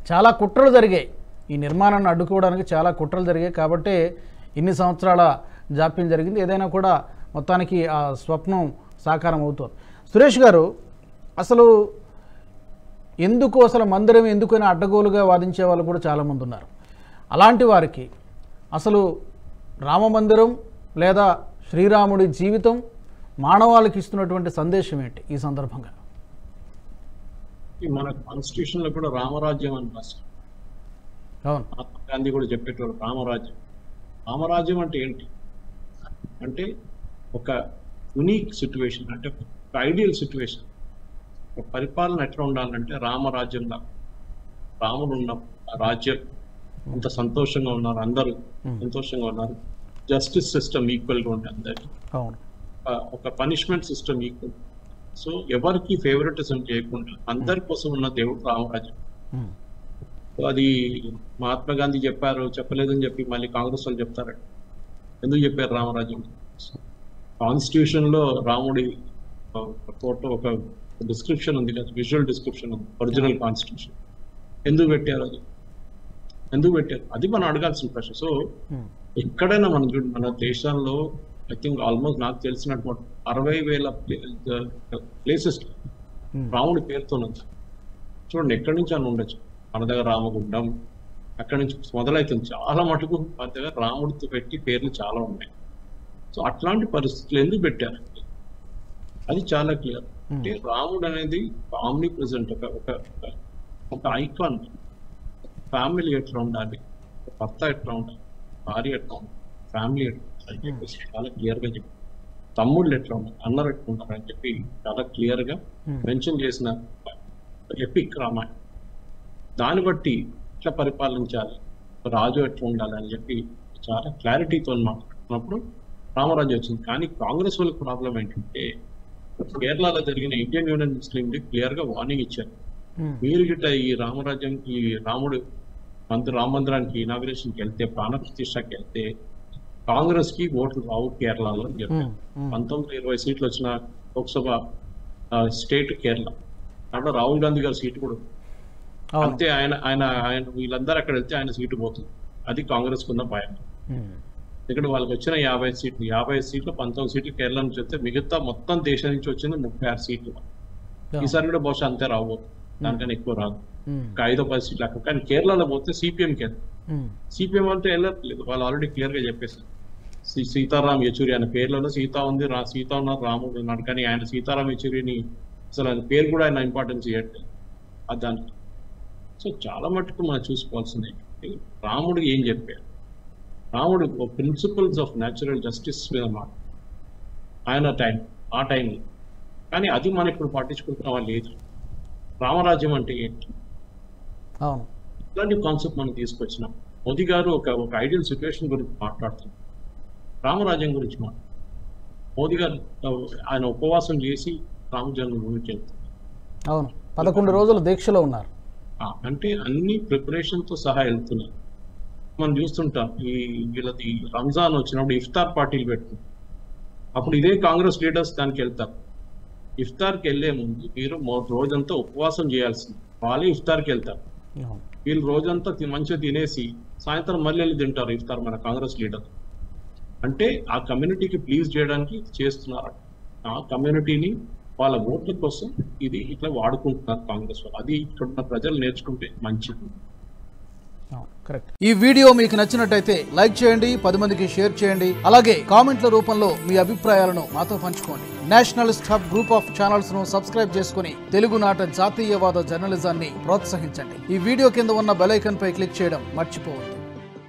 చాలా కుట్రలు జరిగాయి, ఈ నిర్మాణాన్ని అడ్డుకోవడానికి చాలా కుట్రలు జరిగాయి కాబట్టి ఇన్ని సంవత్సరాల జాప్యం జరిగింది. ఏదైనా కూడా మొత్తానికి ఆ స్వప్నం సాకారం అవుతుంది. సురేష్ గారు, అసలు అసలు మందిరం ఎందుకని అడ్డగోలుగా వాదించే వాళ్ళు కూడా చాలామంది ఉన్నారు. అలాంటి వారికి అసలు రామ మందిరం లేదా శ్రీరాముడి జీవితం మానవాళికి ఇస్తున్నటువంటి సందేశం ఏంటి ఈ సందర్భంగా? మన కాన్స్టిట్యూషన్ లో కూడా రామరాజ్యం అని రాస్తారు. అవును, మహాత్మా గాంధీ కూడా చెప్పేటోడు రామరాజ్యం. రామరాజ్యం అంటే ఏంటి అంటే ఒక యునిక్ సిచ్యువేషన్, అంటే ఒక ఐడియల్ సిచ్యువేషన్. ఒక పరిపాలన ఎట్లా ఉండాలంటే రామరాజ్యంలా, రాముడు ఉన్న రాజ్యం అంత సంతోషంగా ఉన్నారు, అందరూ సంతోషంగా ఉన్నారు. జస్టిస్ సిస్టమ్ ఈక్వల్ గా ఉంటుంది అందరికి, ఒక పనిష్మెంట్ సిస్టమ్ ఈక్వల్. సో ఎవరికి ఫేవరెటిజం చేయకుండా అందరి కోసం ఉన్న దేవుడు రామరాజ్యం. అది మహాత్మా గాంధీ చెప్పారు, చెప్పలేదని చెప్పి మళ్ళీ కాంగ్రెస్ వాళ్ళు చెప్తారు. ఎందుకు చెప్పారు రామరాజ్యం? కాన్స్టిట్యూషన్ లో రాముడి ఫోటో ఒక డిస్క్రిప్షన్ ఉంది కదా, విజువల్ డిస్క్రిప్షన్ ఉంది ఒరిజినల్ కాన్స్టిట్యూషన్. ఎందుకు పెట్టారు? అది ఎందుకు పెట్టారు? అది మనం అడగాల్సిన ప్రశ్న. సో ఎక్కడైనా మన దేశంలో ఐ థింక్ ఆల్మోస్ట్ నాకు తెలిసినటువంటి 60,000 ప్లేసెస్ రాముడి పేరుతో ఉంది. చూడండి, ఎక్కడి నుంచి అని ఉండొచ్చు. మన దగ్గర రామగుండం అక్కడి నుంచి మొదలవుతుంది. చాలా మటుకు మన దగ్గర రాముడితో పెట్టి పేర్లు చాలా ఉన్నాయి. సో అట్లాంటి పరిస్థితులు ఎందుకు పెట్టారు అది చాలా క్లియర్. అంటే రాముడు అనేది ఆమ్ని ప్రెసెంట్, ఒక ఐకాన్. ఫ్యామిలీ ఎట్లా ఉండాలి, భర్త ఎట్లా ఉండాలి, భార్య ఎట్లా ఉండాలి, ఫ్యామిలీ ఎట్లా ఉండాలి చెప్పేసి చాలా క్లియర్ గా చెప్పి, తమ్ముళ్ళు ఎట్లా ఉన్నారు, అన్నలు ఎట్లా ఉన్నారు అని చెప్పి చాలా క్లియర్ గా మెన్షన్ చేసిన ఎపిక్ రామాయణం. దాన్ని బట్టి ఎట్లా పరిపాలించాలి, రాజు ఎట్లా ఉండాలి అని చెప్పి చాలా క్లారిటీతో మాట్లాడుతున్నప్పుడు రామరాజ్యం వచ్చింది. కానీ కాంగ్రెస్ వాళ్ళకి ప్రాబ్లం ఏంటంటే కేరళలో జరిగిన ఇండియన్ యూనియన్ ముస్లిం లీగ్ క్లియర్ గా వార్నింగ్ ఇచ్చారు. మీరు గిట్ట ఈ రామరాజ్యం, ఈ రాముడు రామ మందిరానికి ఇనాగ్రేషన్కి వెళ్తే, ప్రాణ ప్రతిష్టకి వెళ్తే కాంగ్రెస్ కి ఓట్లు రావు కేరళలో అని చెప్పారు. 19-20 సీట్లు వచ్చిన లోక్సభ స్టేట్ కేరళ, దాంట్లో రాహుల్ గాంధీ గారి సీటు కూడా అంతే. ఆయన వీళ్ళందరూ అక్కడ వెళ్తే ఆయన సీటు పోతుంది. అది కాంగ్రెస్ కున్న భయం. ఇక్కడ వాళ్ళకి వచ్చిన 50 సీట్లు, 19 సీట్లు కేరళ నుంచి వస్తే మిగతా మొత్తం దేశం నుంచి వచ్చింది 36 సీట్లు. ఈసారి కూడా బహుశా అంతే రావు, దానికన్నా ఎక్కువ రాదు, ఒక 5-10 సీట్లు అక్కడ. కానీ కేరళలో పోతే సిపిఎంకి వెళ్తారు. సిపిఎం అంటే వెళ్ళట్లేదు, వాళ్ళు ఆల్రెడీ క్లియర్ గా చెప్పేసారు. సీతారాం యెచూరి అనే పేర్లలో సీత ఉంది, సీత ఉన్నారు, రాముడు ఉన్నాడు. కానీ ఆయన సీతారాం యెచూరిని అసలు ఆయన పేరు కూడా ఆయన ఇంపార్టెన్స్ ఇవ్వట్లేదు దానికి. సో చాలా మటుకు మనం చూసుకోవాల్సింది రాముడు ఏం చెప్పారు. రాముడు ప్రిన్సిపల్స్ ఆఫ్ న్యాచురల్ జస్టిస్ మీద మాట ఆయన ఆ టైంలో. కానీ అది మనం ఇప్పుడు పట్టించుకుంటున్నావా లేదు. రామరాజ్యం అంటే ఏంటి, ఇలాంటి కాన్సెప్ట్ మనం తీసుకొచ్చినాం. మోదీ గారు ఒక ఐడియల్ సిచ్యువేషన్ గురించి మాట్లాడుతున్నారు, రామరాజ్యం గురించి మోదీ గారు ఆయన ఉపవాసం చేసి రామ జన్మభూమికి వెళ్తున్నారు. అవును, 11 రోజులు దీక్షలో ఉన్నారు. అంటే అన్ని ప్రిపరేషన్ తో సహా వెళ్తున్నారు. మనం చూస్తుంటాం వీళ్ళది రంజాన్ వచ్చినప్పుడు ఇఫ్తార్ పార్టీలు పెట్టుకుంటారు. అప్పుడు ఇదే కాంగ్రెస్ లీడర్స్ దానికి వెళ్తారు. ఇఫ్తార్కి వెళ్లే ముందు మీరు రోజంతా ఉపవాసం చేయాల్సింది, వాళ్ళే ఇఫ్తార్కి వెళ్తారు. వీళ్ళు రోజంతా మంచిగా తినేసి సాయంత్రం మళ్ళీ వెళ్ళి తింటారు ఇఫ్తార్ మన కాంగ్రెస్ లీడర్. అంటే ఆ కమ్యూనిటీకి ప్లీజ్ చేయడానికి చేస్తున్నారు. ఆ కమ్యూనిటీని వాళ్ళ ఓట్ల కోసం ఇది ఇట్లా వాడుకుంటున్నారు కాంగ్రెస్ వాళ్ళు. అది ఇక్కడ ప్రజలు నేర్చుకుంటే మంచిది. కరెక్ట్. ఈ వీడియో మీకు నచ్చినట్టయితే లైక్ చేయండి, 10 మందికి షేర్ చేయండి. అలాగే కామెంట్ల రూపంలో మీ అభిప్రాయాలను మాతో పంచుకోండి. Nationalist hub group of channels ను సబ్స్క్రైబ్ చేసుకుని తెలుగునాట జాతీయవాద జర్నలిజాన్ని ప్రోత్సహించండి. ఈ వీడియో కింద ఉన్న బెల్ ఐకాన్ పై క్లిక్ చేయడం మర్చిపోవద్దు.